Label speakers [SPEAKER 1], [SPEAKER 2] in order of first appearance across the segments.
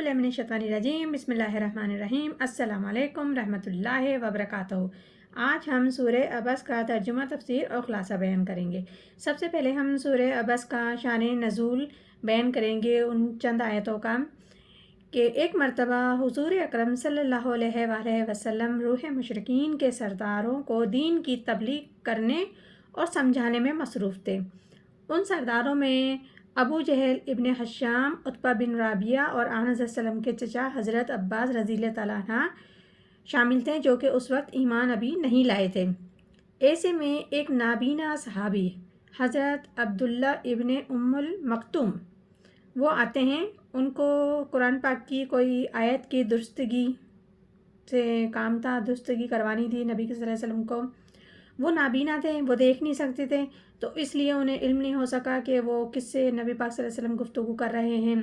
[SPEAKER 1] बिल्लाहि मिनश्शैतानिर्रजीम बिस्मिल्लाहिर्रहमानिर्रहीम अस्सलाम वालेकुम रहमतुल्लाहि वबरकातुहू। आज हम सूरह अबस का तर्जुमा तफसीर और ख़ुलासा बयान करेंगे। सबसे पहले हम सूरह अबस का शान नज़ूल बयान करेंगे उन चंद आयतों का कि एक मरतबा हुज़ूर अकरम सल्लल्लाहु अलैहि वसल्लम रूह मुशरिकीन के सरदारों को दीन की तबलीग करने और समझाने में मसरूफ़ थे। उन सरदारों में अबू जहल इब्न हश्शाम, उत्बा बिन राबिया और आन सल्लम के चचा हज़रत अब्बास रज़ी ताला अन्हा शामिल थे, जो कि उस वक्त ईमान अभी नहीं लाए थे। ऐसे में एक नाबीना सहाबी हज़रत अब्दुल्ला इब्न उम्मुल मक्तूम वो आते हैं। उनको कुरान पाक की कोई आयत की दुरुस्तगी से काम था, दुरुस्तगी करवानी थी नबी सल्लल्लाहु अलैहि वसल्लम को। वो नाबीना थे, वो देख नहीं सकते थे, तो इसलिए उन्हें इल्म नहीं हो सका कि वो किससे नबी पाक सल्लल्लाहु अलैहि वसल्लम गुफ्तगू कर रहे हैं।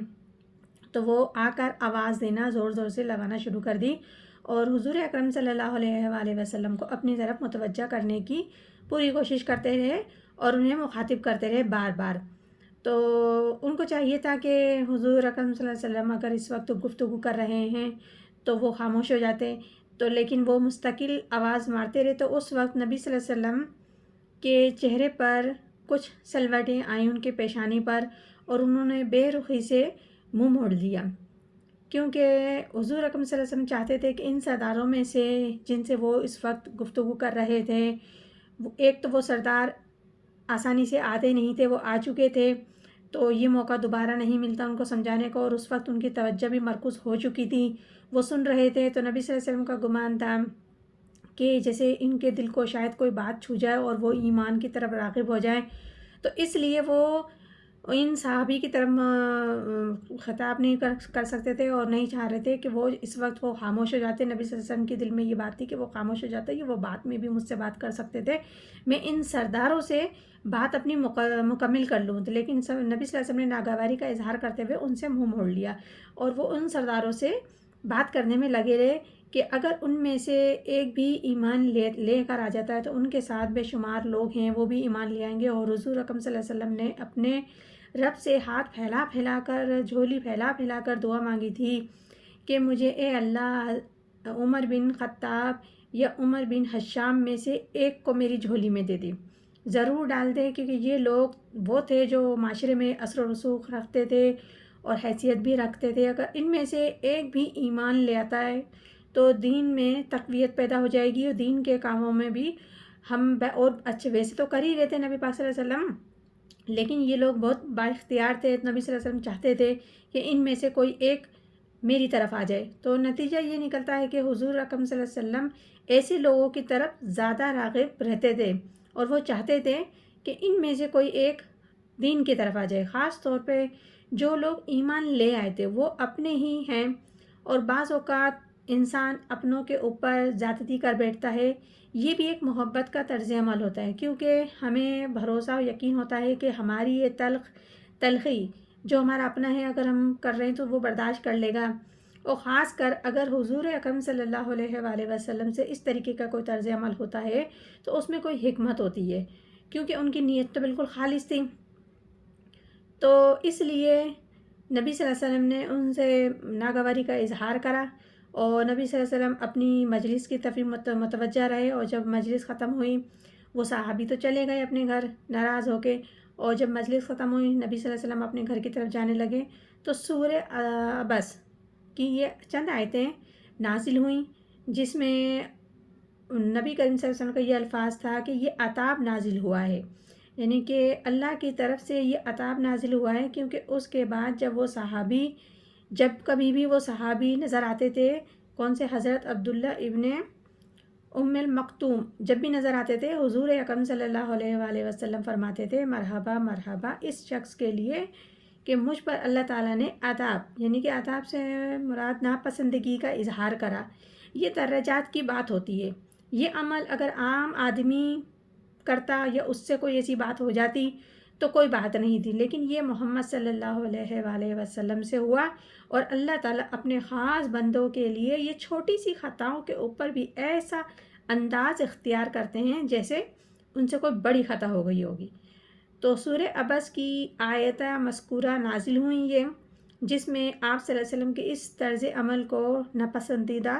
[SPEAKER 1] तो वो आकर आवाज़ देना ज़ोर ज़ोर से लगाना शुरू कर दी और हुज़ूर अकरम सल्लल्लाहु अलैहि वसल्लम को अपनी तरफ मुतवज्जा करने की पूरी कोशिश करते रहे और उन्हें मुखातिब करते रहे बार बार। तो उनको चाहिए था कि हुज़ूर अकरम सल्लल्लाहु अलैहि वसल्लम अगर इस वक्त गुफ्तगू कर रहे हैं तो वो खामोश हो जाते, तो लेकिन वो मुस्तकिल आवाज़ मारते रहे। तो उस वक्त नबी सल्लल्लाहु अलैहि वसल्लम के चेहरे पर कुछ सलवटें आई उनके पेशानी पर और उन्होंने बेरुखी से मुंह मोड़ लिया, क्योंकि हुज़ूर अकरम सल्लल्लाहु अलैहि वसल्लम चाहते थे कि इन सरदारों में से जिनसे वो इस वक्त गुफ्तगू कर रहे थे, एक तो वो सरदार आसानी से आते नहीं थे, वो आ चुके थे, तो ये मौका दोबारा नहीं मिलता उनको समझाने को, और उस वक्त उनकी तवज्जो भी मरकूज़ हो चुकी थी, वो सुन रहे थे। तो नबी सल्लल्लाहु अलैहि वसल्लम का गुमान था कि जैसे इनके दिल को शायद कोई बात छू जाए और वो ईमान की तरफ राग़िब हो जाए, तो इसलिए वो इन सहाबी की तरफ ख़िताब नहीं कर सकते थे और नहीं चाह रहे थे कि वो इस वक्त वो खामोश हो जाते। नबी सल्लल्लाहु अलैहि वसल्लम के दिल में ये बात थी कि वो खामोश हो जाते, ये वो बात में भी मुझसे बात कर सकते थे, मैं इन सरदारों से बात अपनी मुकम्मल कर लूँ। तो लेकिन सब नबी सल्लल्लाहु अलैहि वसल्लम ने नागवारी का इजहार करते हुए उनसे मुँह मोड़ लिया और वो उन सरदारों से बात करने में लगे रहे कि अगर उनमें से एक भी ईमान लेकर आ जाता है तो उनके साथ बेशुमार लोग हैं वो भी ईमान ले आएंगे। और हुज़ूर अकरम सल्लल्लाहु अलैहि वसल्लम ने अपने रब से हाथ फैला फैला कर, झोली फैला फैला कर दुआ मांगी थी कि मुझे ए अल्लाह उमर बिन ख़त्ताब या उमर बिन हश्शाम में से एक को मेरी झोली में दे दी, ज़रूर डाल दे, क्योंकि ये लोग वो थे जो माशरे में असर व रसूख रखते थे और हैसियत भी रखते थे। अगर इनमें से एक भी ईमान ले आता है तो दीन में तक़वियत पैदा हो जाएगी और दीन के कामों में भी हम और अच्छे वैसे तो कर ही रहे थे नबी पाक सल्लल्लाहु अलैहि वसल्लम, लेकिन ये लोग बहुत बाइख्तियार थे। नबी सल्लल्लाहु अलैहि वसल्लम चाहते थे कि इनमें से कोई एक मेरी तरफ आ जाए। तो नतीजा ये निकलता है कि हुज़ूर अकरम सल्लल्लाहु अलैहि वसल्लम ऐसे लोगों की तरफ ज़्यादा राग़िब रहते थे और वो चाहते थे कि इनमें से कोई एक दीन की तरफ आ जाए। ख़ास तौर पे जो लोग ईमान ले आए थे वो अपने ही हैं, और बाज़ औक़ात इंसान अपनों के ऊपर ज़्यादती कर बैठता है। ये भी एक मोहब्बत का तर्ज़ अमल होता है, क्योंकि हमें भरोसा और यकीन होता है कि हमारी ये तलख़ी जो हमारा अपना है अगर हम कर रहे हैं तो वो बर्दाश्त कर लेगा। और ख़ास कर अगर हुज़ूर अकरम सल्लल्लाहु अलैहि वसल्लम से इस तरीके का कोई तर्ज़ अमल होता है तो उसमें कोई हिकमत होती है, क्योंकि उनकी नीयत तो बिल्कुल खालिस थी। तो इसलिए नबी सल्लल्लाहु अलैहि वसल्लम ने उनसे नागवारी का इजहार करा और नबी सल्लल्लाहु अलैहि वसल्लम अपनी मजलिस की तरफ मुतवज्जा रहे। और जब मजलिस ख़त्म हुई वो सहाबी तो चले गए अपने घर नाराज़ होके, और जब मजलिस ख़त्म हुई नबी सल्लल्लाहु अलैहि वसल्लम अपने घर की तरफ जाने लगे तो सूरह अबस की ये चंद आयतें नाज़िल हुई, जिसमें नबी करीम सल्लल्लाहु अलैहि वसल्लम का ये अल्फाज था कि ये अताब नाजिल हुआ है, यानी कि अल्लाह की तरफ से ये अताब नाजिल हुआ है। क्योंकि उसके बाद जब कभी भी वो सहाबी नज़र आते थे, कौन से हज़रत अब्दुल्ला इब्ने उम्मुल मक्तूम जब भी नज़र आते थे, हुज़ूर अकरम सल्लल्लाहु अलैहि वसल्लम फरमाते थे मरहबा मरहबा इस शख्स के लिए कि मुझ पर अल्लाह ताला ने अताब, यानी कि अताब से मुराद नापसंदगी का इजहार करा। ये दर्जात की बात होती है। ये अमल अगर आम आदमी करता या उससे कोई ऐसी बात हो जाती तो कोई बात नहीं थी, लेकिन ये मोहम्मद सल्लल्लाहु अलैहि वसल्लम से हुआ और अल्लाह ताला अपने ख़ास बंदों के लिए ये छोटी सी ख़ताओं के ऊपर भी ऐसा अंदाज़ इख्तियार करते हैं जैसे उनसे कोई बड़ी ख़ता हो गई होगी। तो सूरह अबस की आयत मज़कूरा नाजिल हुई ये, جس میں آپ صلی اللہ علیہ وسلم کے اس طرز عمل کو ناپسندیدہ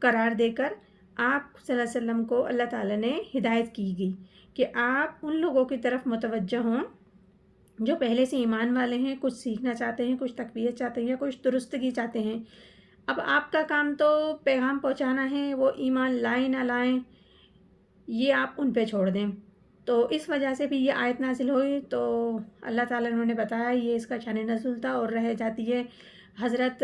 [SPEAKER 1] قرار دے کر آپ صلی اللہ علیہ وسلم کو اللہ تعالیٰ نے ہدایت کی گئی کہ آپ ان لوگوں کی طرف متوجہ ہوں جو پہلے سے ایمان والے ہیں، کچھ سیکھنا چاہتے ہیں، کچھ تقویت چاہتے ہیں یا کچھ درستگی چاہتے ہیں۔ اب آپ کا کام تو پیغام پہنچانا ہے، وہ ایمان لائیں نہ لائیں یہ آپ ان پہ چھوڑ دیں۔ تو اس وجہ سے بھی یہ آیت نازل ہوئی، تو اللہ تعالیٰ نے بتایا یہ اس کا شان نزول تھا، اور رہ جاتی ہے حضرت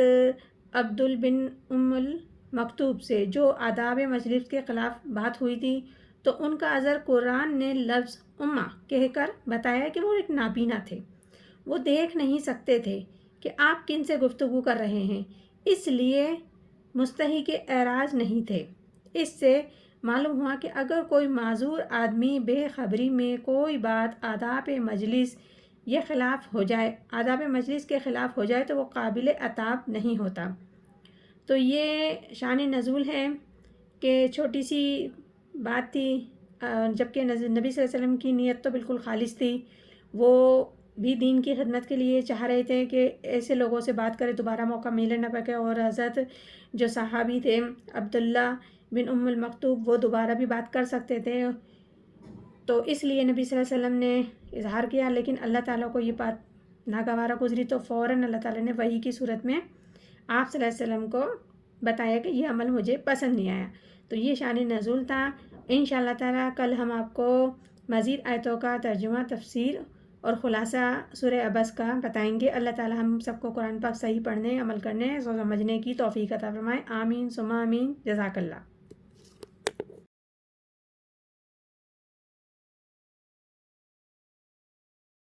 [SPEAKER 1] عبدال بن ام المکتوب سے جو آداب مجلس کے خلاف بات ہوئی تھی، تو ان کا عذر قرآن نے لفظ امہ کہہ کر بتایا کہ وہ ایک نابینا تھے، وہ دیکھ نہیں سکتے تھے کہ آپ کن سے گفتگو کر رہے ہیں، اس لیے مستحق اعراض نہیں تھے۔ اس سے معلوم ہوا کہ اگر کوئی معذور آدمی بے خبری میں کوئی بات آداب مجلس آداب مجلس کے خلاف ہو جائے تو وہ قابل عتاب نہیں ہوتا۔ تو یہ شان نزول ہے کہ چھوٹی سی بات تھی، جبکہ نبی صلی اللہ علیہ وسلم کی نیت تو بالکل خالص تھی، وہ بھی دین کی خدمت کے لیے چاہ رہے تھے کہ ایسے لوگوں سے بات کرے دوبارہ موقع ملے نہ پکے، اور حضرت جو صحابی تھے عبداللہ بن ام المکتوب وہ دوبارہ بھی بات کر سکتے تھے، تو اس لیے نبی صلی اللہ علیہ وسلم نے اظہار کیا، لیکن اللہ تعالیٰ کو یہ بات ناگوارہ گزری تو فوراً اللہ تعالیٰ نے وحی کی صورت میں آپ صلی اللہ علیہ وسلم کو بتایا کہ یہ عمل مجھے پسند نہیں آیا۔ تو یہ شان نزول تھا۔ انشاءاللہ تعالیٰ کل ہم آپ کو مزید آیتوں کا ترجمہ، تفسیر اور خلاصہ سورہ عبس کا بتائیں گے۔ اللہ تعالیٰ ہم سب کو قرآن پاک صحیح پڑھنے، عمل کرنے، سمجھنے کی توفیق عطا فرمائے۔ آمین ثم آمین۔ جزاک اللہ۔